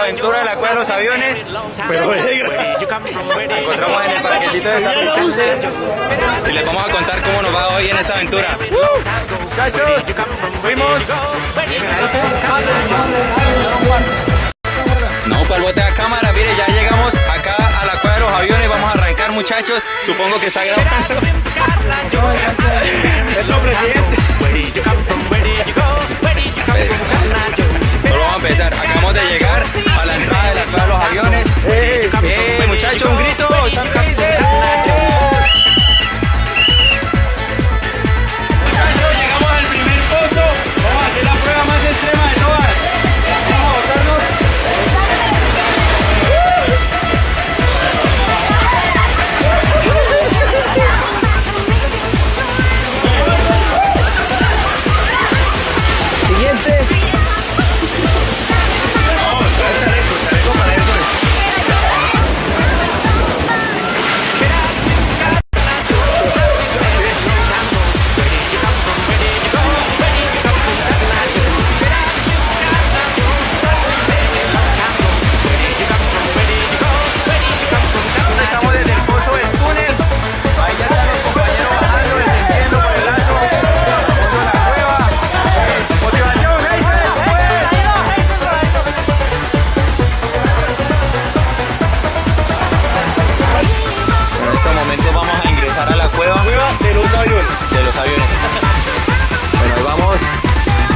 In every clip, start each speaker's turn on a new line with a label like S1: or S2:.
S1: aventura de la cueva de los aviones. Pero nos encontramos en el parquecito de San Vicente y les vamos a contar cómo nos va hoy en esta aventura. Muchachos, fuimos. No, para el bote de cámara, mire, ya llegamos acá a la cueva de los aviones. Vamos a arrancar, muchachos. Supongo que está grabando. Es lo presidente. Bueno, vamos a empezar. Acabamos de llegar a la entrada de la cueva de los aviones. Muchachos, un grito. Muchachos, llegamos al primer pozo. Vamos a hacer la prueba más extrema de todas. Vamos a botarnos. Siguiente.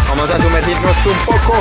S1: Vamos a sumergirnos un poco.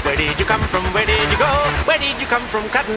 S1: Where did you come from? Where did you go? Where did you come from, Cotton?